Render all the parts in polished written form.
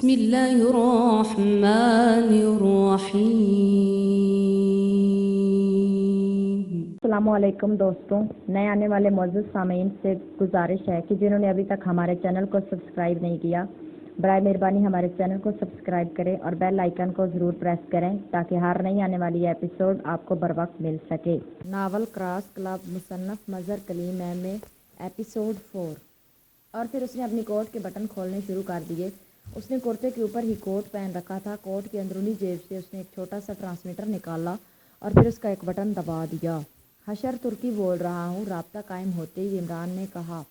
بسم اللہ الرحمن الرحیم۔ السلام علیکم دوستوں، نئے آنے والے معزز سامعین سے گزارش ہے کہ جنہوں نے ابھی تک ہمارے چینل کو سبسکرائب نہیں کیا، برائے مہربانی ہمارے چینل کو سبسکرائب کریں اور بیل آئیکن کو ضرور پریس کریں تاکہ ہر نئی آنے والی ایپیسوڈ آپ کو بر وقت مل سکے۔ ناول کراس کلب مصنف مظہر کلیم ایم اے ایپیسوڈ 4۔ اور پھر اس نے اپنی کوٹ کے بٹن کھولنے شروع کر دیے۔ اس نے کرتے کے اوپر ہی کوٹ پہن رکھا تھا۔ کوٹ کی اندرونی جیب سے اس نے ایک چھوٹا سا ٹرانسمیٹر نکالا اور پھر اس کا ایک بٹن دبا دیا۔ حشر ترکی بول رہا ہوں، رابطہ قائم ہوتے ہی عمران نے کہا۔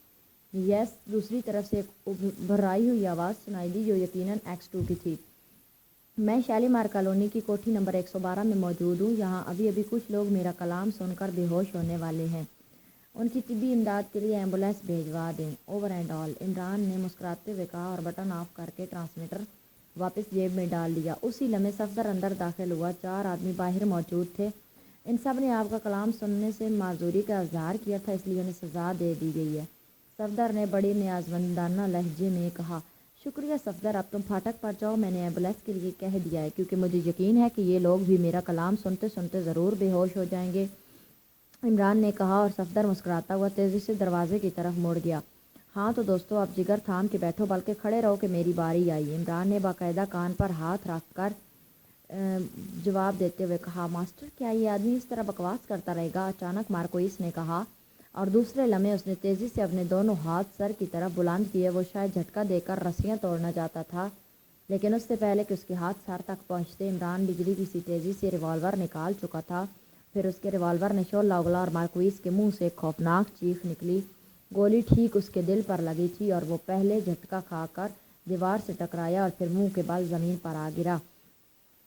یس، دوسری طرف سے ایک بھرائی ہوئی آواز سنائی دی جو یقیناً X2 کی تھی۔ میں شالیمار کالونی کی کوٹھی نمبر 112 میں موجود ہوں۔ یہاں ابھی کچھ لوگ میرا کلام سن کر بے ہوش ہونے والے ہیں۔ ان کی طبی امداد کے لیے ایمبولینس بھیجوا دیں۔ اوور اینڈ آل، عمران نے مسکراتے ہوئے کہا اور بٹن آف کر کے ٹرانسمیٹر واپس جیب میں ڈال دیا۔ اسی لمحے صفدر اندر داخل ہوا۔ 4 آدمی باہر موجود تھے۔ ان سب نے آپ کا کلام سننے سے معذوری کا اظہار کیا تھا، اس لیے انہیں سزا دے دی گئی ہے۔ صفدر نے بڑی نیازمندانہ لہجے میں کہا۔ شکریہ صفدر، اب تم پھاٹک پر جاؤ، میں نے ایمبولینس کے لیے کہہ دیا ہے کیونکہ مجھے یقین ہے کہ یہ لوگ بھی میرا کلام سنتے سنتے ضرور بے ہوش ہو جائیں گے، عمران نے کہا اور صفدر مسکراتا ہوا تیزی سے دروازے کی طرف مڑ گیا۔ ہاں تو دوستو، اب جگر تھام کے بیٹھو، بلکہ کھڑے رہو کہ میری باری آئی، عمران نے باقاعدہ کان پر ہاتھ رکھ کر جواب دیتے ہوئے کہا۔ ماسٹر، کیا یہ آدمی اس طرح بکواس کرتا رہے گا؟ اچانک مارکوئس نے کہا اور دوسرے لمحے اس نے تیزی سے اپنے دونوں ہاتھ سر کی طرف بلند کیے۔ وہ شاید جھٹکا دے کر رسیاں توڑنا چاہتا تھا، لیکن اس سے پہلے کہ اس کے ہاتھ سر تک پہنچتے عمران بجلی کی سی تیزی سے ریوالور نکال چکا تھا۔ پھر اس کے ریوالور نے شعلہ اگلا اور مارکوئس کے منہ سے ایک خوفناک چیخ نکلی۔ گولی ٹھیک اس کے دل پر لگی تھی اور وہ پہلے جھٹکا کھا کر دیوار سے ٹکرایا اور پھر منہ کے بل زمین پر آ گرا۔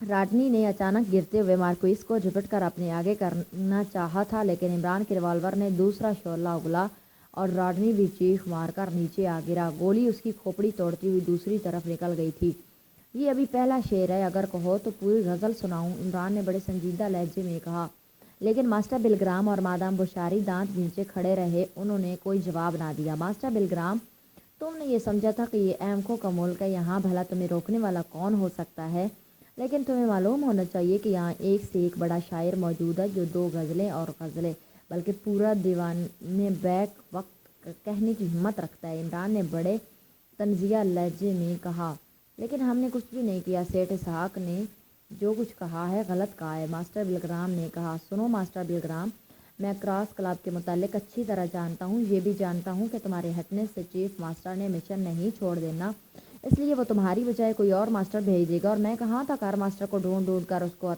راڈنی نے اچانک گرتے ہوئے مارکوئس کو جھپٹ کر اپنے آگے کرنا چاہا تھا، لیکن عمران کے ریوالور نے دوسرا شعلہ اگلا اور راڈنی بھی چیخ مار کر نیچے آ گرا۔ گولی اس کی کھوپڑی توڑتی ہوئی دوسری طرف نکل گئی تھی۔ یہ ابھی پہلا شعر ہے، اگر کہو تو پوری غزل سناؤں، عمران نے بڑے سنجیدہ لہجے میں کہا۔ لیکن ماسٹر بلگرام اور مادام بشاری دانت بھینچے کھڑے رہے، انہوں نے کوئی جواب نہ دیا۔ ماسٹر بلگرام، تم نے یہ سمجھا تھا کہ یہ ایمکو کا ملک ہے، یہاں بھلا تمہیں روکنے والا کون ہو سکتا ہے؟ لیکن تمہیں معلوم ہونا چاہیے کہ یہاں ایک سے ایک بڑا شاعر موجود ہے جو 2 غزلیں اور غزلیں بلکہ پورا دیوان بیک وقت کہنے کی ہمت رکھتا ہے، عمران نے بڑے طنزیہ لہجے میں کہا۔ لیکن ہم نے کچھ بھی نہیں کیا، سیٹھ اسحاق نے جو کچھ کہا ہے غلط کہا ہے، ماسٹر بلگرام نے کہا۔ سنو ماسٹر بلگرام، میں کراس کلب کے متعلق اچھی طرح جانتا ہوں، یہ بھی جانتا ہوں کہ تمہارے ہٹنے سے چیف ماسٹر نے مشن نہیں چھوڑ دینا، اس لیے وہ تمہاری بجائے کوئی اور ماسٹر بھیج دے گا، اور میں کہاں تک ہر ماسٹر کو ڈھونڈ کر اس کو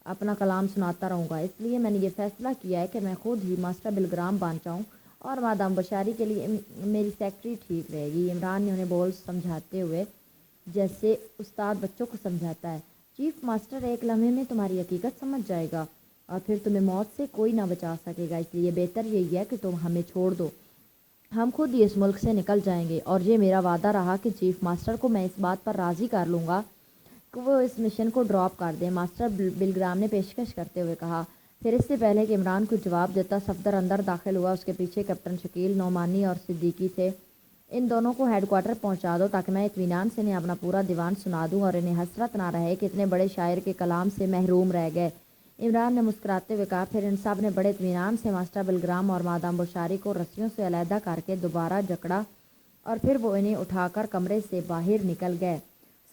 اپنا کلام سناتا رہوں گا۔ اس لیے میں نے یہ فیصلہ کیا ہے کہ میں خود ہی ماسٹر بلگرام بن جاؤں اور مادام بشاری کے لیے میری سیکرٹری ٹھیک رہے گی۔ عمران نے انہیں بول سمجھاتے ہوئے جیسے استاد بچوں کو سمجھاتا ہے۔ چیف ماسٹر ایک لمحے میں تمہاری حقیقت سمجھ جائے گا اور پھر تمہیں موت سے کوئی نہ بچا سکے گا، اس لیے بہتر یہی ہے کہ تم ہمیں چھوڑ دو، ہم خود ہی اس ملک سے نکل جائیں گے۔ اور یہ میرا وعدہ رہا کہ چیف ماسٹر کو میں اس بات پر راضی کر لوں گا کہ وہ اس مشن کو ڈراپ کر دیں، ماسٹر بلگرام نے پیشکش کرتے ہوئے کہا۔ پھر اس سے پہلے کہ عمران کو جواب دیتا صفدر اندر داخل ہوا۔ اس کے پیچھے کیپٹن شکیل، نعمانی اور صدیقی تھے۔ ان دونوں کو ہیڈ کوارٹر پہنچا دو تاکہ میں اطمینان سے انہیں اپنا پورا دیوان سنا دوں اور انہیں حسرت نہ رہے کہ اتنے بڑے شاعر کے کلام سے محروم رہ گئے، عمران نے مسکراتے ہوئے کہا۔ پھر ان سب نے بڑے اطمینان سے ماسٹر بلگرام اور مادام بشاری کو رسیوں سے علیحدہ کر کے دوبارہ جکڑا اور پھر وہ انہیں اٹھا کر کمرے سے باہر نکل گئے۔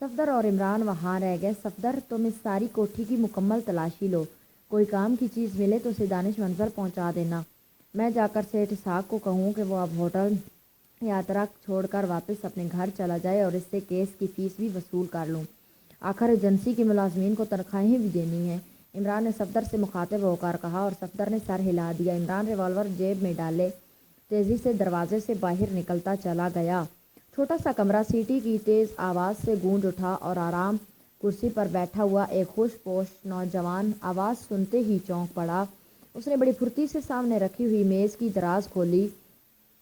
صفدر اور عمران وہاں رہ گئے۔ صفدر، تم اس ساری کوٹھی کی مکمل تلاشی لو، کوئی کام کی چیز ملے تو اسے دانش منظر پہنچا دینا، میں جا کر سیٹھ اسحاق کو کہوں کہ وہ اب ہوٹل یاترا چھوڑ کر واپس اپنے گھر چلا جائے اور اس سے کیس کی فیس بھی وصول کر لوں، آخر ایجنسی کے ملازمین کو تنخواہیں بھی دینی ہیں، عمران نے صفدر سے مخاطب ہو کر کہا اور صفدر نے سر ہلا دیا۔ عمران ریوالور جیب میں ڈالے تیزی سے دروازے سے باہر نکلتا چلا گیا۔ چھوٹا سا کمرہ سیٹی کی تیز آواز سے گونج اٹھا اور آرام کرسی پر بیٹھا ہوا ایک خوش پوش نوجوان آواز سنتے ہی چونک پڑا۔ اس نے بڑی پھرتی سے سامنے رکھی ہوئی میز کی دراز کھولی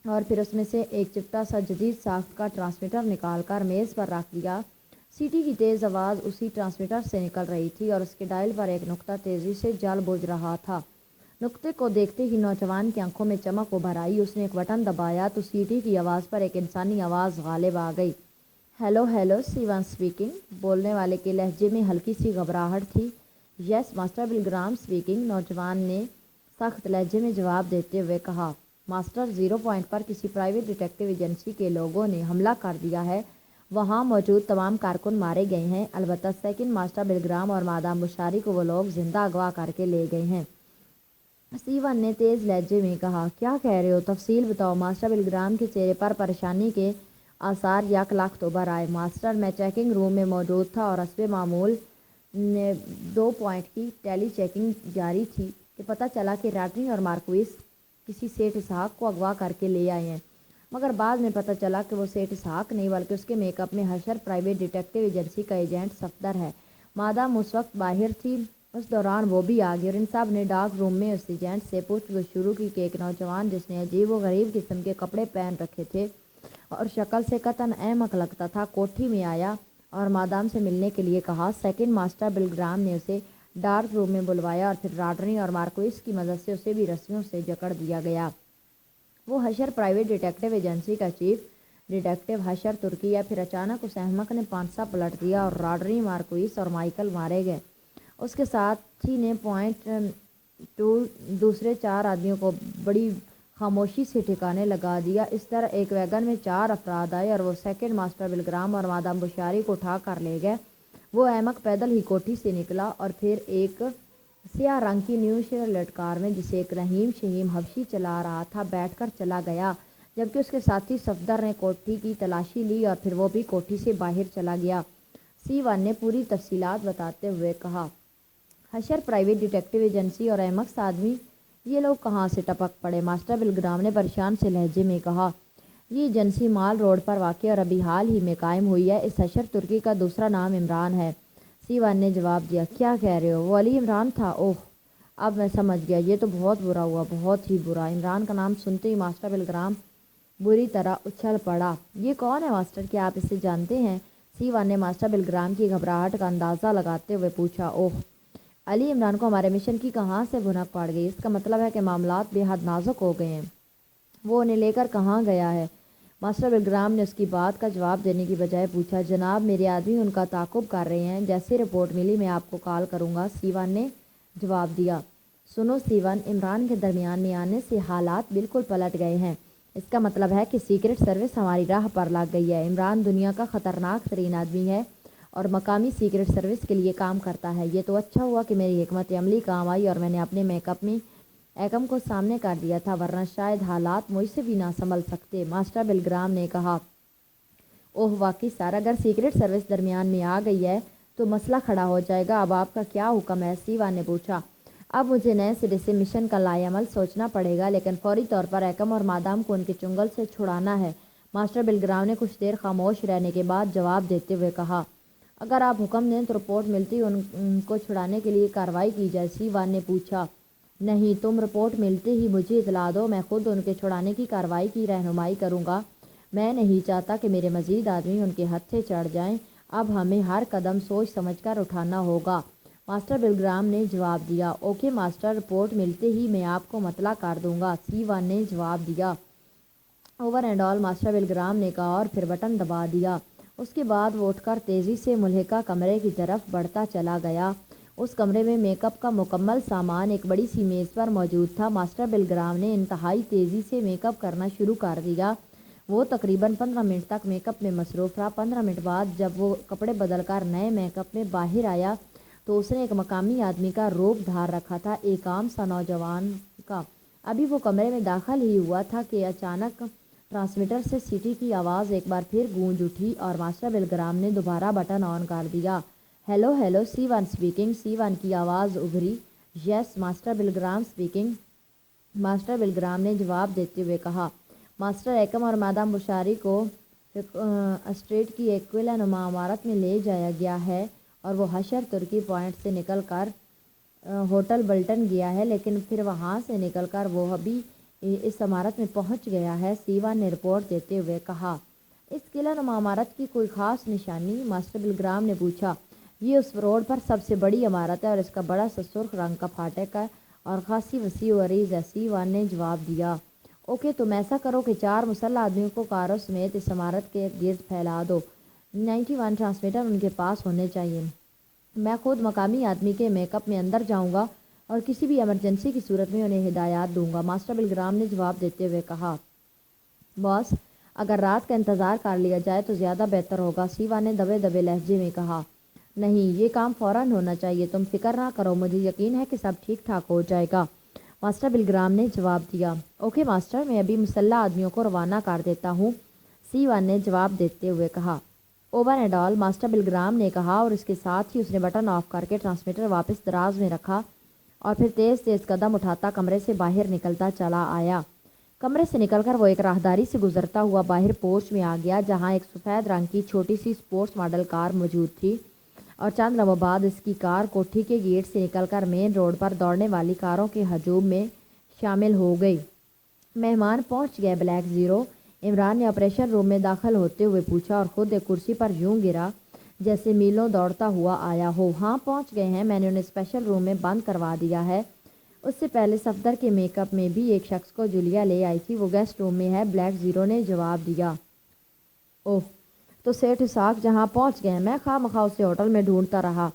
اور پھر اس میں سے ایک چپٹا سا جدید ساخت کا ٹرانسمیٹر نکال کر میز پر رکھ دیا۔ سیٹی کی تیز آواز اسی ٹرانسمیٹر سے نکل رہی تھی اور اس کے ڈائل پر ایک نقطہ تیزی سے جل بجھ رہا تھا۔ نقطے کو دیکھتے ہی نوجوان کی آنکھوں میں چمک ابھر آئی۔ اس نے ایک بٹن دبایا تو سیٹی کی آواز پر ایک انسانی آواز غالب آ گئی۔ Hello hello Siwan speaking. बोलने वाले के लहजे में हल्की सी घबराहट थी। यस मास्टर बिलग्राम स्पीकिंग, नौजवान ने सख्त लहजे में जवाब देते हुए कहा। मास्टर, 0 पॉइंट पर किसी प्राइवेट डिटेक्टिव एजेंसी के लोगों ने हमला कर दिया है। वहां मौजूद तमाम कारकुन मारे गए हैं। अलबत्ता सेकंड मास्टर बिलग्राम और मादाम बुशारी को वो लोग जिंदा अगवा करके ले गए हैं। सीवन ने तेज लहजे में कहा। क्या कह रहे हो? तफसील बताओ। मास्टर बिलग्राम के चेहरे पर परेशानी के आसार यक लाख उभर आए। मास्टर, मैं चेकिंग रूम में मौजूद था और हस्बे मामूल 2 पॉइंट की टेली चेकिंग जारी थी कि पता चला कि रैटनी और मार्क्विस किसी सेठ इसहाक को अगवा करके ले आए हैं। मगर बाद में पता चला कि वो सेठ इसहाक नहीं बल्कि उसके मेकअप में हशर प्राइवेट डिटेक्टिव एजेंसी का एजेंट सफदर है। मादाम उस वक्त बाहर थी। उस दौरान वो भी आ गई और इन सब ने डार्क रूम में उस एजेंट से पूछताछ शुरू की कि एक नौजवान जिसने अजीब व गरीब किस्म के कपड़े पहन रखे थे और शक्ल से कतन अहमक लगता था, कोठी में आया और मादाम से मिलने के लिए कहा। सेकंड मास्टर बिलग्राम ने उसे डार्क रूम में बुलवाया और फिर रॉडनी और मार्क्विस की मदद से उसे भी रस्सियों से जकड़ दिया गया। वो हशर प्राइवेट डिटेक्टिव एजेंसी का चीफ डिटेक्टिव हशर तुर्की या फिर अचानक उस अहमक ने पांसा पलट दिया और रॉडनी, मार्क्विस और माइकल मारे गए। उसके साथी ने पॉइंट 2 दूसरे 4 आदमियों को बड़ी खामोशी से ठिकाने लगा दिया। इस तरह एक वैगन में 4 अफराद आए और वो सेकंड मास्टर बिलग्राम और मादाम बुशारी को उठा कर ले गए। वो अहमक पैदल ही कोठी से निकला और फिर एक सियाह रंग की न्यू शेरलेट कार में, जिसे एक रहीम शहीम हबशी चला रहा था, बैठकर चला गया, जबकि उसके साथी सफदर ने कोठी की तलाशी ली और फिर वो भी कोठी से बाहर चला गया। सीवान ने पूरी तफसीलात बताते हुए कहा। हशर प्राइवेट डिटेक्टिव एजेंसी और अहमक आदमी, ये लोग कहाँ से टपक पड़े? मास्टर बिलग्राम ने परेशान से लहजे में कहा। ये एजेंसी माल रोड पर वाक़ और अभी हाल ही में कायम हुई है। इस हशर तुर्की का दूसरा नाम इमरान है। सीवान ने जवाब दिया। क्या कह रहे हो? वो अली इमरान था? ओह, अब मैं समझ गया। ये तो बहुत बुरा हुआ, बहुत ही बुरा। इमरान का नाम सुनते ही मास्टर बिलग्राम बुरी तरह उछल पड़ा। ये कौन है मास्टर? क्या आप इसे जानते हैं? सीवान ने मास्टर बिलग्राम की घबराहट का अंदाज़ा लगाते हुए पूछा। ओह, अली इमरान को हमारे मिशन की कहाँ से भुनक पड़ गई? इसका मतलब है कि मामलात बेहद नाजुक हो गए हैं। वो उन्हें लेकर कहाँ गया है? मास्टर बिलग्राम ने उसकी बात का जवाब देने की बजाय पूछा। जनाब, मेरे आदमी उनका ताकुब कर रहे हैं। जैसे रिपोर्ट मिली मैं आपको कॉल करूँगा, सीवान ने जवाब दिया। सुनो सीवान, इमरान के दरमियान में आने से हालात बिल्कुल पलट गए हैं। इसका मतलब है कि सीक्रेट सर्विस हमारी राह पर लग गई है। इमरान दुनिया का ख़तरनाक तरीन आदमी है और मकामी सीक्रेट सर्विस के लिए काम करता है। ये तो अच्छा हुआ कि मेरी हिकमत अमली काम आई और मैंने अपने मेकअप में एकम को सामने कर दिया था, वरना शायद हालात मुझसे भी ना संभल सकते। मास्टर बिलग्राम ने कहा। ओह वाकई सर, अगर सीक्रेट सर्विस दरमियान में आ गई है तो मसला खड़ा हो जाएगा। अब आपका क्या हुक्म है? सीवा ने पूछा। अब मुझे नए सिरे से मिशन का लाएअमल सोचना पड़ेगा, लेकिन फौरी तौर पर एकम और मादाम को उनके चुंगल से छुड़ाना है। मास्टर बिलग्राम ने कुछ देर खामोश रहने के बाद जवाब देते हुए कहा। अगर आप हुक्म दें तो रिपोर्ट मिलती उनको छुड़ाने के लिए कार्रवाई की जाए। सीवान ने पूछा। नहीं, तुम रिपोर्ट मिलते ही मुझे इतला दो, मैं खुद उनके छुड़ाने की कार्रवाई की रहनुमाई करूँगा। मैं नहीं चाहता कि मेरे मजीद आदमी उनके हत्थे चढ़ जाएं। अब हमें हर कदम सोच समझकर उठाना होगा। मास्टर बिलग्राम ने जवाब दिया। ओके मास्टर, रिपोर्ट मिलते ही मैं आपको मतला कर दूंगा, सीवान ने जवाब दिया। Over and all, master Bilgram ने कहा और फिर बटन दबा दिया। उसके बाद वो उठकर तेज़ी से मुल्हिका कमरे की तरफ बढ़ता चला गया। उस कमरे में मेकअप का मुकम्मल सामान एक बड़ी सी मेज़ पर मौजूद था। मास्टर बिलग्राम ने इंतहाई तेज़ी से मेकअप करना शुरू कर दिया। वो तकरीबन 15 मिनट तक मेकअप में मसरूफ़ रहा। 15 मिनट बाद जब वो कपड़े बदल कर नए मेकअप में बाहर आया तो उसने एक मकामी आदमी का रूप धार रखा था, एक आम सा नौजवान का। अभी वो कमरे में दाखिल ही हुआ था कि अचानक ट्रांसमीटर से सीटी की आवाज़ एक बार फिर गूंज उठी और मास्टर बिलग्राम ने दोबारा बटन ऑन कर दिया। Hello hello, Siwan speaking, Siwan की आवाज़ उभरी। Yes master Bilgram speaking, master Bilgram ने जवाब देते हुए कहा। मास्टर एकम और मादाम बुशारी को स्ट्रीट की एक किला नुमा इमारत में ले जाया गया है और वो हशर तुर्की पॉइंट से निकलकर होटल बल्टन गया है, लेकिन फिर वहाँ से निकलकर वो अभी इस इमारत में पहुँच गया है, सीवान ने रिपोर्ट देते हुए कहा। इस किला नुमा इमारत की कोई ख़ास निशानी? मास्टर बिलग्राम ने पूछा। ये उस रोड पर सबसे बड़ी इमारत है और इसका बड़ा सा सुर्ख रंग का फाटक है और खासी वसी अरीज है, सीवान ने जवाब दिया। ओके, तुम ऐसा करो कि 4 मुसल्लह आदमियों को कारों समेत इस इमारत के गिर्द फैला दो। 91 ट्रांसमीटर उनके पास होने चाहिए। मैं खुद मकामी आदमी के मेकअप में अंदर जाऊंगा और किसी भी इमरजेंसी की सूरत में उन्हें हिदायत दूंगा, मास्टर बिलग्राम ने जवाब देते हुए कहा। बॉस, अगर रात का इंतज़ार कर लिया जाए तो ज़्यादा बेहतर होगा, सीवा ने दबे दबे लहजे में कहा। नहीं, ये काम फ़ौरन होना चाहिए, तुम फिक्र ना करो, मुझे यकीन है कि सब ठीक ठाक हो जाएगा, मास्टर बिलग्राम ने जवाब दिया। ओके मास्टर, मैं अभी मुसल्ला आदमियों को रवाना कर देता हूँ, सीवा ने जवाब देते हुए कहा। Over and all, master Bilgram ने कहा और इसके साथ ही उसने बटन ऑफ करके ट्रांसमीटर वापस दराज में रखा और फिर तेज़ तेज़ कदम उठाता कमरे से बाहर निकलता चला आया। कमरे से निकलकर वो एक राहदारी से गुजरता हुआ बाहर पोर्च में आ गया, जहाँ एक सफ़ेद रंग की छोटी सी स्पोर्ट्स मॉडल कार मौजूद थी और चंद लम्हों बाद इसकी कार कोठी के गेट से निकलकर मेन रोड पर दौड़ने वाली कारों के हजूम में शामिल हो गई। मेहमान पहुंच गए ब्लैक ज़ीरो, इमरान ने ऑपरेशन रूम में दाखिल होते हुए पूछा और ख़ुद एक कुर्सी पर यूं गिरा जैसे मीलों दौड़ता हुआ आया हो। हाँ पहुंच गए हैं, मैंने उन्हें स्पेशल रूम में बंद करवा दिया है। उससे पहले सफदर के मेकअप में भी एक शख्स को जूलिया ले आई थी, वो गेस्ट रूम में है, ब्लैक ज़ीरो ने जवाब दिया। ओह, तो सेठ इसाक जहाँ पहुँच गए, मैं खामखा उसे होटल में ढूंढता रहा,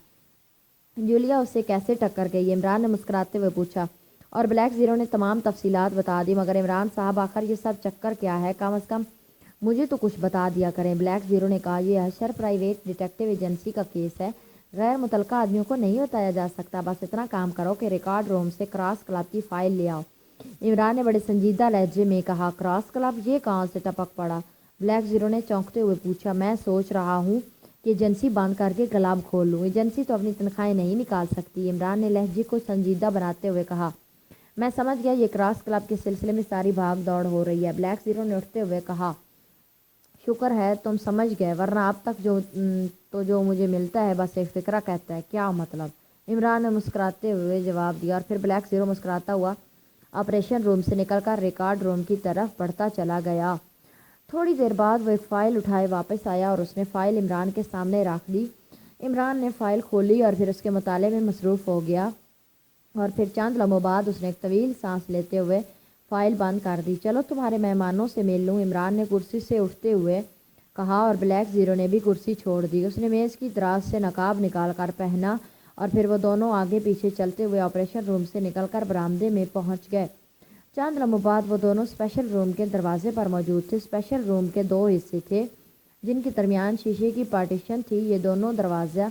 जूलिया उससे कैसे टक्कर गई, इमरान ने मुस्कुराते हुए पूछा और ब्लैक ज़ीरो ने तमाम तफसीलात बता दी। मगर इमरान साहब, आखिर ये सब चक्कर क्या है, कम अज़ कम मुझे तो कुछ बता दिया करें, ब्लैक ज़ीरो ने कहा। यह हशर प्राइवेट डिटेक्टिव एजेंसी का केस है, गैर मुतलका आदमियों को नहीं बताया जा सकता, बस इतना काम करो कि रिकॉर्ड रूम से क्रॉस क्लब की फ़ाइल ले आओ, इमरान ने बड़े संजीदा लहजे में कहा। क्रॉस क्लब, ये कहाँ से टपक पड़ा, ब्लैक ज़ीरो ने चौंकते हुए पूछा। मैं सोच रहा हूँ कि एजेंसी बंद करके क्लब खोल लूँ, एजेंसी तो अपनी तनख्वाहें नहीं निकाल सकती, इमरान ने लहजे को संजीदा बनाते हुए कहा। मैं समझ गया, ये क्रॉस क्लब के सिलसिले में सारी भाग दौड़ हो रही है, ब्लैक ज़ीरो ने उठते हुए कहा। शुक्र है तुम समझ गए, वरना अब तक जो मुझे मिलता है बस एक फिक्रा कहता है। क्या मतलब, इमरान ने मुस्कुराते हुए जवाब दिया और फिर ब्लैक ज़ीरो मुस्कुराता हुआ ऑपरेशन रूम से निकलकर रिकॉर्ड रूम की तरफ बढ़ता चला गया। थोड़ी देर बाद वो एक फ़ाइल उठाए वापस आया और उसने फ़ाइल इमरान के सामने रख दी। इमरान ने फ़ाइल खोली और फिर उसके मुताले में मसरूफ़ हो गया और फिर चंद लम्हों बाद उसने एक तवील सांस लेते हुए फ़ाइल बंद कर दी। चलो तुम्हारे मेहमानों से मिल लूँ, इमरान ने कुर्सी से उठते हुए कहा और ब्लैक ज़ीरो ने भी कुर्सी छोड़ दी। उसने मेज़ की दराज से नकाब निकाल कर पहना और फिर वो दोनों आगे पीछे चलते हुए ऑपरेशन रूम से निकलकर बरामदे में पहुंच गए। चंद लम्हों बाद वो दोनों स्पेशल रूम के दरवाजे पर मौजूद थे। स्पेशल रूम के दो हिस्से थे जिनके दरमियान शीशे की पार्टीशन थी। ये दोनों दरवाज़ा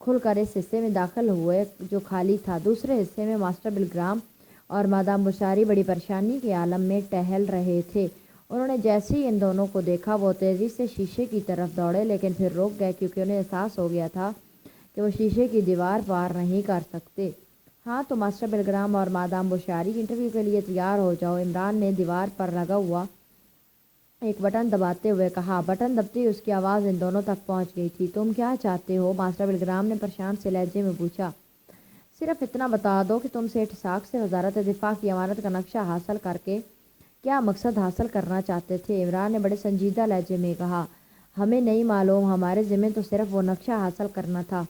खुलकर इस हिस्से में दाखिल हुए जो खाली था। दूसरे हिस्से में मास्टर बिलग्राम और मादाम बुशारी बड़ी परेशानी के आलम में टहल रहे थे। उन्होंने जैसे ही इन दोनों को देखा वो तेज़ी से शीशे की तरफ दौड़े, लेकिन फिर रुक गए क्योंकि उन्हें एहसास हो गया था कि वो शीशे की दीवार पार नहीं कर सकते। हाँ तो मास्टर बिलग्राम और मादाम बुशारी, इंटरव्यू के लिए तैयार हो जाओ, इमरान ने दीवार पर लगा हुआ एक बटन दबाते हुए कहा। बटन दबते ही उसकी आवाज़ इन दोनों तक पहुंच गई थी। तुम क्या चाहते हो, मास्टर बिलग्राम ने परेशान से लहजे में पूछा। सिर्फ इतना बता दो कि तुम सेठ साख से वजारत दिफा की अमानत का नक्शा हासिल करके क्या मकसद हासिल करना चाहते थे, इमरान ने बड़े संजीदा लहजे में कहा। हमें नहीं मालूम, हमारे ज़िम्मे तो सिर्फ वो नक्शा हासिल करना था,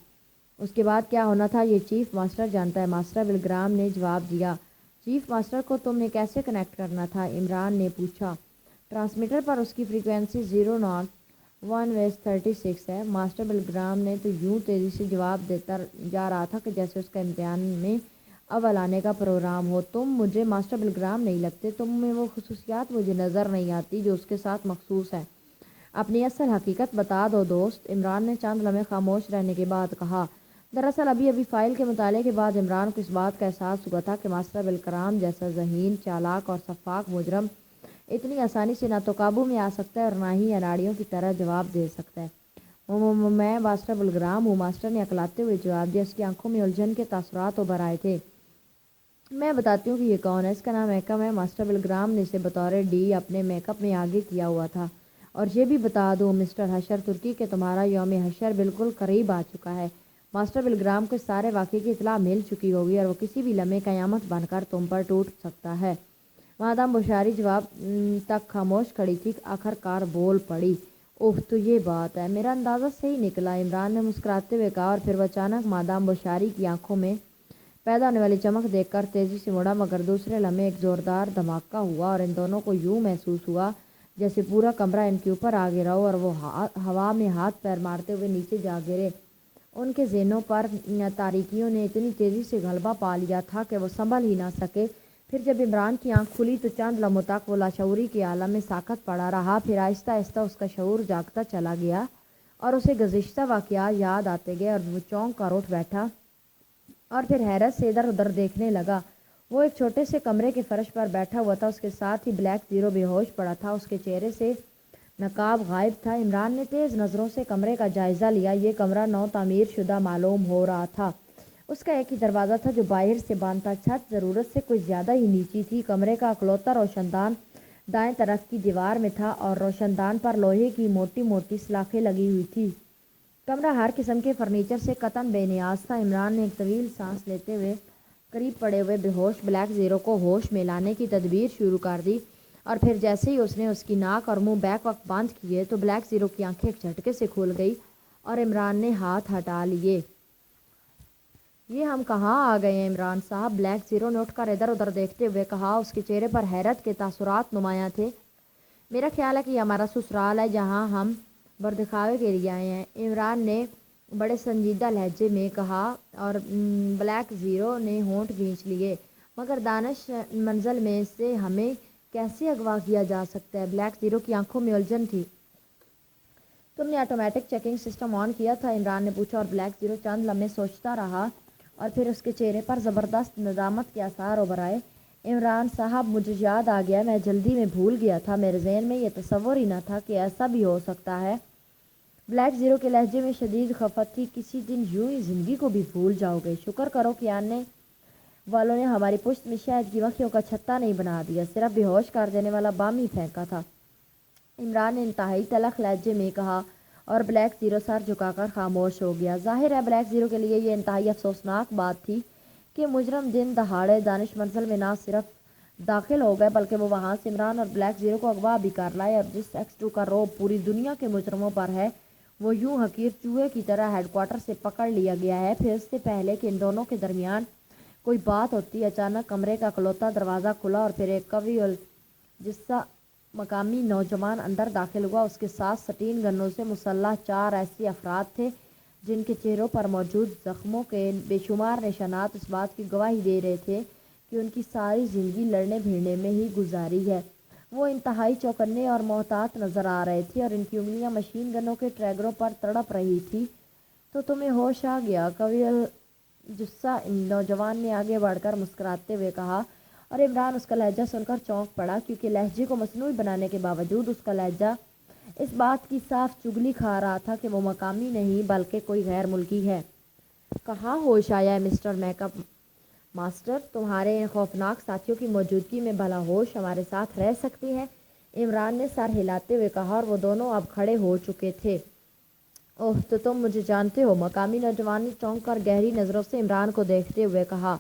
उसके बाद क्या होना था ये चीफ मास्टर जानता है, मास्टर बिलग्राम ने जवाब दिया। चीफ मास्टर को तुमने कैसे कनेक्ट करना था, इमरान ने पूछा। ट्रांसमीटर पर उसकी फ्रीक्वेंसी 001/36 है, मास्टर बिलग्राम ने तो यूं तेज़ी से जवाब देता जा रहा था कि जैसे उसका इम्तिहान में अव्वल आने का प्रोग्राम हो। तुम मुझे मास्टर बिलग्राम नहीं लगते, तुम में वो खसूसियात मुझे नज़र नहीं आती जो उसके साथ मखसूस है। अपनी असल हकीकत बता दो दोस्त, इमरान ने चंद लम्हे खामोश रहने के बाद कहा। दरअसल अभी अभी फ़ाइल के मुताले के बाद इमरान को इस बात का एहसास हुआ था कि मास्टर बिलग्राम जैसा ज़हीन, चालाक और शफाक मुजरम इतनी आसानी से ना तो काबू में आ सकता है और ना ही अनाड़ियों की तरह जवाब दे सकता है। मैं मास्टर बिलग्राम हूँ, मास्टर ने अकलाते हुए जवाब दिया। उसकी आंखों में उलझन के तासुरात उभर आए थे। मैं बताती हूँ कि ये कौन है, इसका नाम एकम है, मास्टर बिलग्राम ने इसे बतौर डी अपने मेकअप में आगे किया हुआ था। और ये भी बता दूँ मिस्टर हशर तुर्की के तुम्हारा यौम हशर बिल्कुल करीब आ चुका है। मास्टर बिलग्राम को सारे वाक़े की इतला मिल चुकी होगी और वो किसी भी लम्हे क़यामत बनकर तुम पर टूट सकता है। मादाम बुशारी जवाब तक खामोश खड़ी थी, आखिरकार बोल पड़ी। ओह तो ये बात है, मेरा अंदाज़ा सही निकला, इमरान ने मुस्कुराते हुए कहा और फिर वह अचानक मादाम बुशारी की आंखों में पैदा होने वाली चमक देखकर तेज़ी से मुड़ा, मगर दूसरे लम्हे एक ज़ोरदार धमाका हुआ और इन दोनों को यूं महसूस हुआ जैसे पूरा कमरा इनके ऊपर आ गिरा हो और वो हवा में हाथ पैर मारते हुए नीचे जा गिरे। उनके ज़हनों पर तारीकियों ने इतनी तेज़ी से गलबा पा लिया था कि वो संभल ही ना सके। फिर जब इमरान की आंख खुली तो चंद लम्हों तक वो लाशऊरी के आलम में साकत पड़ा रहा। फिर आहिस्ता आहिस्ता उसका शऊर जागता चला गया और उसे गुज़िश्ता वाक़यात याद आते गए और वो चौंक कर उठ बैठा और फिर हैरत से इधर उधर देखने लगा। वो एक छोटे से कमरे के फर्श पर बैठा हुआ था। उसके साथ ही ब्लैक ज़ीरो बेहोश पड़ा था। उसके चेहरे से नकाब गायब था। इमरान ने तेज़ नज़रों से कमरे का जायज़ा लिया। ये कमरा नौ तामीर शुदा मालूम हो रहा था। उसका एक ही दरवाज़ा था जो बाहर से बंद था। छत ज़रूरत से कुछ ज़्यादा ही नीची थी। कमरे का अकलौता रोशनदान दाएं तरफ की दीवार में था और रोशनदान पर लोहे की मोटी मोटी सलाखें लगी हुई थी। कमरा हर किस्म के फर्नीचर से कतन बेनियाज था। इमरान ने एक तवील सांस लेते हुए करीब पड़े हुए बेहोश ब्लैक ज़ीरो को होश में लाने की तदबीर शुरू कर दी और फिर जैसे ही उसने उसकी नाक और मुंह बैक वक्त बंद किए तो ब्लैक ज़ीरो की आंखें एक झटके से खुल गई और इमरान ने हाथ हटा लिए। ये हम कहाँ आ गए हैं इमरान साहब? ब्लैक ज़ीरो ने उठकर इधर उधर देखते हुए कहा। उसके चेहरे पर हैरत के तासुरात नुमायाँ थे। मेरा ख्याल है कि ये हमारा ससुराल है जहाँ हम बरदिखावे के लिए आए हैं, इमरान ने बड़े संजीदा लहजे में कहा और ब्लैक ज़ीरो ने होंठ खींच लिए। मगर दानिश मंजिल में से हमें कैसे अगवा किया जा सकता है? ब्लैक ज़ीरो की आंखों में उलझन थी। तुमने ऑटोमेटिक चेकिंग सिस्टम ऑन किया था? इमरान ने पूछा और ब्लैक ज़ीरो चंद लम्हे सोचता रहा और फिर उसके चेहरे पर ज़बरदस्त नदामत के आसार उभर आए। इमरान साहब, मुझे याद आ गया, मैं जल्दी में भूल गया था। मेरे जहन में यह तसव्वुर ही न था कि ऐसा भी हो सकता है। ब्लैक ज़ीरो के लहजे में शदीद खफत थी। किसी दिन यूं ही ज़िंदगी को भी भूल जाओगे। शुक्र करो कि आने वालों ने हमारी पुश्त में शहद की मक्खियों का छत्ता नहीं बना दिया, सिर्फ बेहोश कर देने वाला बम ही फेंका था। इमरान ने इंतहाई तलख लहजे में कहा और ब्लैक ज़ीरो सर झुकाकर खामोश हो गया। जाहिर है ब्लैक ज़ीरो के लिए ये इंतहाई अफसोसनाक बात थी कि मुजरम दिन दहाड़े दानिश मंजिल में ना सिर्फ दाखिल हो गए बल्कि वो वहाँ से इमरान और ब्लैक ज़ीरो को अगवा भी कर लाए। और जिस X2 का रौब पूरी दुनिया के मुजरमों पर है वो यूं हकीर चूहे की तरह हेडक्वार्टर से पकड़ लिया गया है। फिर इससे पहले कि इन दोनों के दरमियान कोई बात होती, अचानक कमरे का इकलौता दरवाज़ा खुला और फिर एक कवि जिसका मकामी नौजवान अंदर दाखिल हुआ। उसके साथ सटीन गन्नों से मुसल्लह 4 ऐसे अफराद थे जिनके चेहरों पर मौजूद ज़ख्मों के बेशुमार निशानात इस बात की गवाही दे रहे थे कि उनकी सारी ज़िंदगी लड़ने भिड़ने में ही गुजारी है। वो इंतहाई चौकन्ने और मोहतात नज़र आ रहे थे और इनकी उंगलियां मशीन गनों के ट्रैगरों पर तड़प रही थी। तो तुम्हें होश आ गया? कवियल जुस्सा नौजवान ने आगे बढ़कर मुस्कुराते हुए कहा और इमरान उसका लहजा सुनकर चौंक पड़ा क्योंकि लहजे को मसनूई बनाने के बावजूद उसका लहजा इस बात की साफ चुगली खा रहा था कि वो मकामी नहीं बल्कि कोई गैर मुल्की है। कहाँ होश आया है मिस्टर मेकअप मास्टर? तुम्हारे इन खौफनाक साथियों की मौजूदगी में भला होश हमारे साथ रह सकती है? इमरान ने सर हिलाते हुए कहा और वो दोनों अब खड़े हो चुके थे। ओह, तो तुम मुझे जानते हो? मकामी नौजवान ने चौंक कर गहरी नज़रों से इमरान को देखते हुए कहा।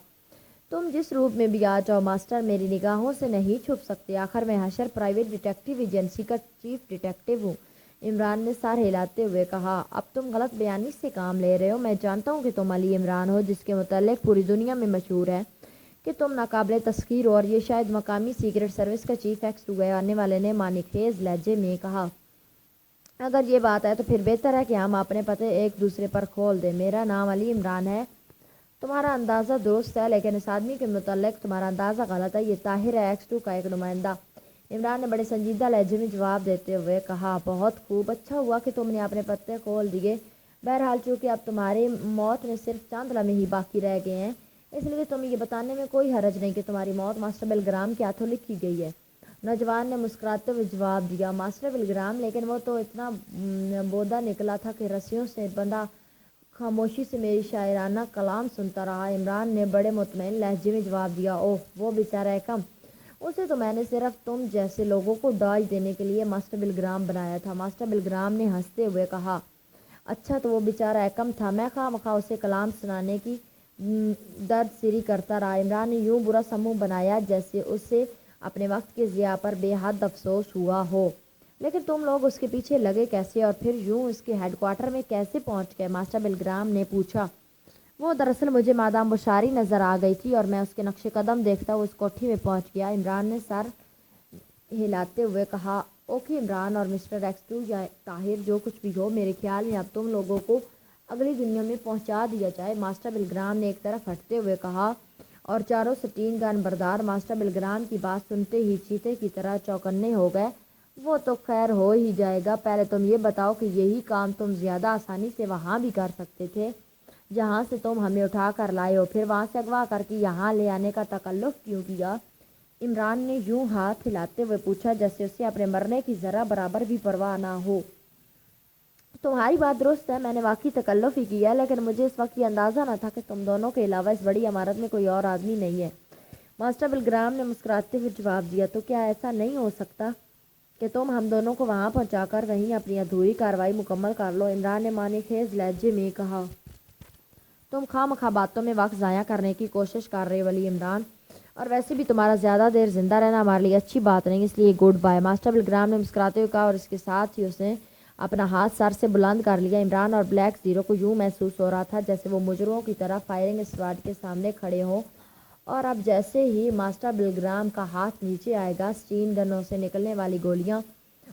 तुम जिस रूप में भी आ जाओ मास्टर, मेरी निगाहों से नहीं छुप सकते। आखिर मैं हशर प्राइवेट डिटेक्टिव एजेंसी का चीफ डिटेक्टिव हूँ, इमरान ने सर हिलाते हुए कहा। अब तुम गलत बयानी से काम ले रहे हो। मैं जानता हूँ कि तुम अली इमरान हो जिसके मुतालिक पूरी दुनिया में मशहूर है कि तुम नाकाबिले तस्खीर हो और ये शायद मकामी सीक्रेट सर्विस का चीफ X2 है, आने वाले ने मानिखेज लहजे में कहा। अगर ये बात है तो फिर बेहतर है कि हम अपने पते एक दूसरे पर खोल दें। मेरा नाम अली इमरान है। तुम्हारा अंदाज़ा दुरुस्त है लेकिन इस आदमी के मुतालिक तुम्हारा अंदाज़ा गलत है। ये ताहिर है X2 का एक नुमाइंदा, इमरान ने बड़े संजीदा लहजे में जवाब देते हुए कहा। बहुत खूब, अच्छा हुआ कि तुमने अपने पत्ते खोल दिए। बहरहाल चूँकि अब तुम्हारी मौत में सिर्फ चंद लम्हे ही बाकी रह गए हैं, इसलिए तुम्हें ये बताने में कोई हरज नहीं कि तुम्हारी मौत मास्टर बिलग्राम के हाथों लिखी गई है। नौजवान ने मुस्कुराते हुए जवाब दिया। मास्टर बिलग्राम? लेकिन वो तो इतना बोदा निकला था कि रस्सियों से बंधा खामोशी से मेरी शायराना कलाम सुनता रहा। इमरान ने बड़े मुतमईन लहजे में जवाब दिया। ओह, वो बेचारा एकम, उसे तो मैंने सिर्फ तुम जैसे लोगों को डॉज देने के लिए मास्टर बिलग्राम बनाया था। मास्टर बिलग्राम ने हंसते हुए कहा। अच्छा, तो वो बेचारा एकम था। मैं खामखा उसे कलाम सुनाने की दर्द सिरी करता रहा। इमरान ने यूं बुरा समूह बनाया जैसे उसे अपने वक्त के ज़िया पर बेहद अफसोस हुआ हो। लेकिन तुम लोग उसके पीछे लगे कैसे और फिर यूं उसके हेडक्वार्टर में कैसे पहुंच गए? मास्टर बिलग्राम ने पूछा। वो दरअसल मुझे मादाम बुशारी नज़र आ गई थी और मैं उसके नक्शे कदम देखता हुआ उस कोठी में पहुंच गया, इमरान ने सर हिलाते हुए कहा। اوکے عمران اور مسٹر ایکس2 یا طاہر جو کچھ بھی ہو، میرے خیال میں اب تم لوگوں کو اگلی دنیا میں پہنچا دیا جائے، ماسٹر بلگرام نے ایک طرف ہٹتے ہوئے کہا، اور چاروں سٹین گن بردار ماسٹر بلگرام کی بات سنتے ہی چیتے کی طرح چوکنے ہو گئے۔ وہ تو خیر ہو ہی جائے گا، پہلے تم یہ بتاؤ کہ یہی کام تم زیادہ آسانی سے وہاں بھی کر سکتے تھے جہاں سے تم ہمیں اٹھا کر لائے ہو، پھر وہاں سے اغوا کر کے یہاں لے آنے کا تکلف کیوں کیا؟ عمران نے یوں ہاتھ ہلاتے ہوئے پوچھا جیسے اسے اپنے مرنے کی ذرا برابر بھی پرواہ نہ ہو۔ تمہاری بات درست ہے، میں نے واقعی تکلف ہی کیا، لیکن مجھے اس وقت یہ اندازہ نہ تھا کہ تم دونوں کے علاوہ اس بڑی عمارت میں کوئی اور آدمی نہیں ہے۔ ماسٹر بلگرام نے مسکراتے ہوئے جواب دیا، تو کیا ایسا نہیں ہو سکتا کہ تم ہم دونوں کو وہاں پہنچا کر وہیں اپنی ادھوری کارروائی مکمل کر لو؟ عمران نے معنی خیز لہجے میں کہا۔ تم خواہ مخواہ باتوں میں وقت ضائع کرنے کی کوشش کر رہے ہو ولی عمران، اور ویسے بھی تمہارا زیادہ دیر زندہ رہنا ہمارے لیے اچھی بات نہیں، اس لیے گڈ بائے۔ ماسٹر بلگرام نے مسکراتے ہوئے کہا اور اس کے ساتھ ہی اس نے اپنا ہاتھ سر سے بلند کر لیا۔ عمران اور بلیک زیرو کو یوں محسوس ہو رہا تھا جیسے وہ مجرموں کی طرح فائرنگ اسکواڈ کے سامنے کھڑے ہوں، اور اب جیسے ہی ماسٹر بلگرام کا ہاتھ نیچے آئے گا، سٹین گنوں سے نکلنے والی گولیاں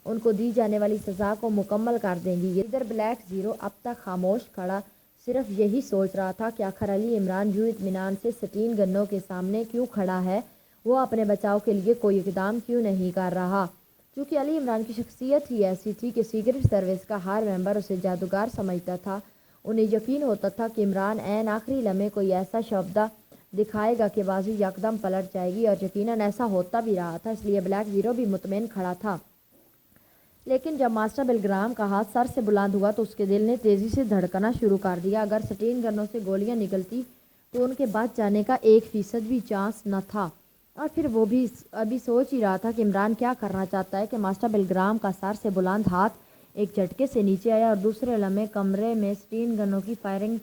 ان کو دی جانے والی سزا کو مکمل کر دیں گی۔ ادھر بلیک زیرو اب تک خاموش کھڑا صرف یہی سوچ رہا تھا کہ آخر علی عمران یوں اطمینان سے سٹین گنوں کے سامنے کیوں کھڑا ہے، وہ اپنے بچاؤ کے لیے کوئی اقدام کیوں نہیں کر رہا؟ کیونکہ علی عمران کی شخصیت ہی ایسی تھی کہ سیکرٹ سروس کا ہر ممبر اسے جادوگر سمجھتا تھا۔ انہیں یقین ہوتا تھا کہ عمران عین آخری لمحے کوئی ایسا شبدہ دکھائے گا کہ بازی یکدم پلٹ جائے گی، اور یقیناً ایسا ہوتا بھی رہا تھا، اس لیے بلیک زیرو بھی مطمئن کھڑا تھا۔ لیکن جب ماسٹر بلگرام کا ہاتھ سر سے بلند ہوا تو اس کے دل نے تیزی سے دھڑکنا شروع کر دیا۔ اگر سٹین گنوں سے گولیاں نکلتی تو ان کے بچ جانے کا 1% بھی چانس نہ تھا، اور پھر وہ بھی ابھی سوچ ہی رہا تھا کہ عمران کیا کرنا چاہتا ہے کہ ماسٹر بلگرام کا سر سے بلند ہاتھ ایک جھٹکے سے نیچے آیا، اور دوسرے لمحے کمرے میں سٹین گنوں کی فائرنگ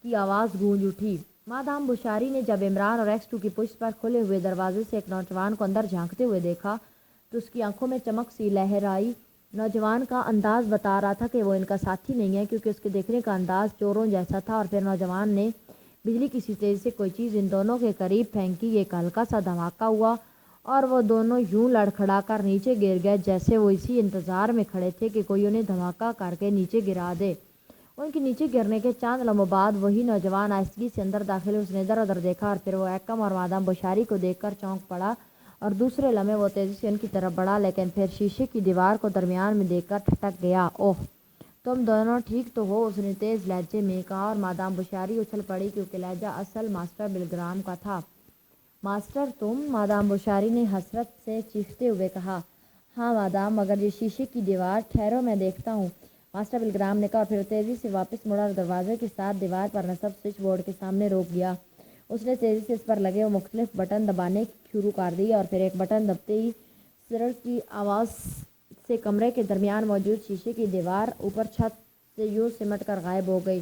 کی آواز گونج اٹھی۔ مادام بشاری نے جب عمران اور ایکس2 کی پشت پر کھلے ہوئے دروازے سے ایک نوجوان کو اندر جھانکتے ہوئے دیکھا تو اس کی آنکھوں میں چمک سی لہر آئی۔ نوجوان کا انداز بتا رہا تھا کہ وہ ان کا ساتھی نہیں ہے، کیونکہ اس کے دیکھنے کا انداز چوروں جیسا تھا، اور پھر نوجوان نے بجلی کی سی تیزی سے کوئی چیز ان دونوں کے قریب پھینکی۔ ایک ہلکا سا دھماکہ ہوا اور وہ دونوں یوں لڑکھڑا کر نیچے گر گئے جیسے وہ اسی انتظار میں کھڑے تھے کہ کوئی انہیں دھماکہ کر کے نیچے گرا دے۔ ان کے نیچے گرنے کے چند لمحوں بعد وہی نوجوان آہستگی سے اندر داخل، اس نے ادھر ادھر دیکھا اور پھر وہ ایکم اور مادام بشاری کو دیکھ کر چونک پڑا، اور دوسرے لمحے وہ تیزی سے ان کی طرف بڑھا، لیکن پھر شیشے کی دیوار کو درمیان میں دیکھ کر ٹھٹک گیا۔ اوہ، تم دونوں ٹھیک تو ہو؟ اس نے تیز لہجے میں کہا، اور مادام بشاری اچھل پڑی کیونکہ لہجہ اصل ماسٹر بلگرام کا تھا۔ ماسٹر تم؟ مادام بشاری نے حسرت سے چیختے ہوئے کہا۔ ہاں مادام، مگر یہ شیشے کی دیوار، ٹھہرو میں دیکھتا ہوں، ماسٹر بلگرام نے کہا، اور پھر تیزی سے واپس مڑا اور دروازے کے ساتھ دیوار پر نصب سوئچ بورڈ کے سامنے روک گیا۔ اس نے تیزی سے اس پر لگے وہ مختلف بٹن دبانے شروع کر دیے، اور پھر ایک بٹن دبتے ہی سرڑ کی آواز سے کمرے کے درمیان موجود شیشے کی دیوار اوپر چھت سے یوں سمٹ کر غائب ہو گئی،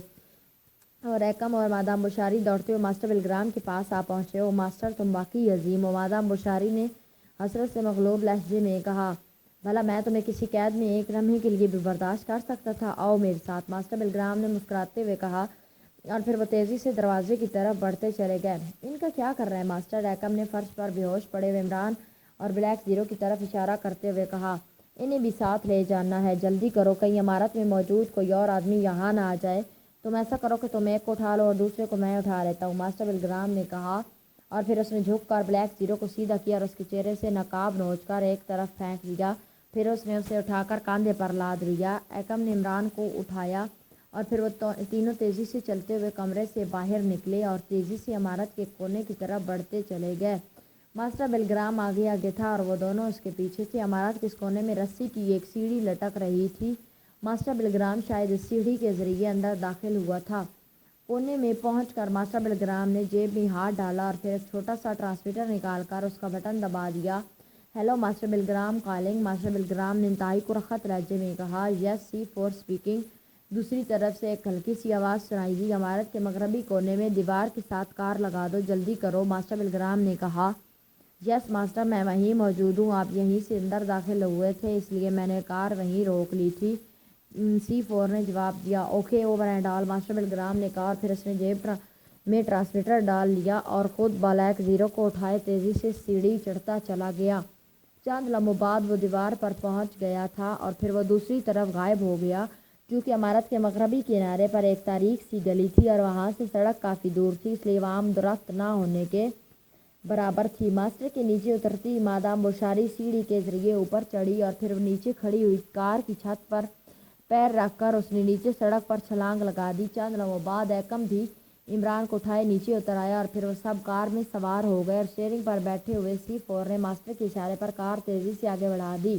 اور ایکم اور مادام بشاری دوڑتے ہوئے ماسٹر بلگرام کے پاس آ پہنچے۔ او ماسٹر، تم واقعی عظیم ہو، مادام بشاری نے حسرت سے مغلوب لہجے میں کہا۔ بھلا میں تمہیں کسی قید میں ایک لمحے کے لیے بھی برداشت کر سکتا تھا؟ آؤ میرے ساتھ، ماسٹر بلگرام نے مسکراتے ہوئے کہا، اور پھر وہ تیزی سے دروازے کی طرف بڑھتے چلے گئے۔ ان کا کیا کر رہے ہیں ماسٹر؟ ایکم نے فرش پر بے ہوش پڑے ہوئے عمران اور بلیک زیرو کی طرف اشارہ کرتے ہوئے کہا۔ انہیں بھی ساتھ لے جانا ہے، جلدی کرو، کہیں عمارت میں موجود کوئی اور آدمی یہاں نہ آ جائے۔ تم ایسا کرو کہ تم ایک کو اٹھا لو اور دوسرے کو میں اٹھا لیتا ہوں، ماسٹر بلگرام نے کہا، اور پھر اس نے جھک کر بلیک زیرو کو سیدھا کیا اور اس کے چہرے سے نقاب نوچ کر ایک طرف پھینک دیا، پھر اس نے اسے اٹھا کر کاندھے پر لاد لیا۔ ایکم نے عمران کو اٹھایا اور پھر وہ تینوں تیزی سے چلتے ہوئے کمرے سے باہر نکلے اور تیزی سے عمارت کے کونے کی طرف بڑھتے چلے گئے۔ ماسٹر بلگرام آگے آگے تھا اور وہ دونوں اس کے پیچھے تھے۔ عمارت کے اس کونے میں رسی کی ایک سیڑھی لٹک رہی تھی۔ ماسٹر بلگرام شاید اس سیڑھی کے ذریعے اندر داخل ہوا تھا۔ کونے میں پہنچ کر ماسٹر بلگرام نے جیب میں ہاتھ ڈالا اور پھر ایک چھوٹا سا ٹرانسمیٹر نکال کر اس کا بٹن دبا دیا۔ Hello master Bilgram calling, master Bilgram نے انتہائی پرخط لہجے میں کہا۔ یس C4 اسپیکنگ، دوسری طرف سے ایک ہلکی سی آواز سنائی دی۔ عمارت کے مغربی کونے میں دیوار کے ساتھ کار لگا دو، جلدی کرو، ماسٹر بلگرام نے کہا۔ یس ماسٹر، میں وہیں موجود ہوں، آپ یہیں سے اندر داخل ہوئے تھے، اس لیے میں نے کار وہیں روک لی تھی، C4 نے جواب دیا۔ Okay over and all, master Bilgram نے کہا، اور پھر اس نے جیب میں ٹرانسمیٹر ڈال لیا اور خود بلیک زیرو کو اٹھائے تیزی سے سیڑھی چڑھتا چلا گیا۔ چند لمحوں بعد وہ دیوار پر پہنچ گیا تھا اور پھر وہ دوسری طرف غائب ہو گیا، کیونکہ عمارت کے مغربی کنارے پر ایک تاریک سی گلی تھی اور وہاں سے سڑک کافی دور تھی، اس لیے وہ عام درخت نہ ہونے کے برابر تھی۔ ماسٹر کے نیچے اترتی مادام بوشاری سیڑھی کے ذریعے اوپر چڑھی اور پھر نیچے کھڑی ہوئی کار کی چھت پر پیر رکھ کر اس نے نیچے سڑک پر چھلانگ لگا دی۔ چند لمحوں بعد ایکم بھی عمران کو اٹھائے نیچے اتر آیا اور پھر وہ سب کار میں سوار ہو گئے اور اسٹیئرنگ پر بیٹھے ہوئے C4 نے ماسٹر کے اشارے پر کار تیزی سے آگے بڑھا دی۔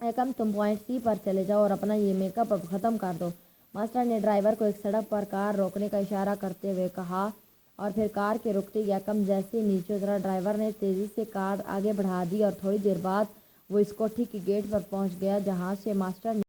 ایکم تم پوائنٹ C پر چلے جاؤ اور اپنا یہ میک اپ اب ختم کر دو، ماسٹر نے ڈرائیور کو ایک سڑک پر کار روکنے کا اشارہ کرتے ہوئے کہا اور پھر کار کے رکتے ہی ایکم جیسے نیچے اترا، ڈرائیور نے تیزی سے کار آگے بڑھا دی اور تھوڑی دیر بعد وہ اسکوٹی کے گیٹ پر پہنچ گیا جہاں سے ماسٹر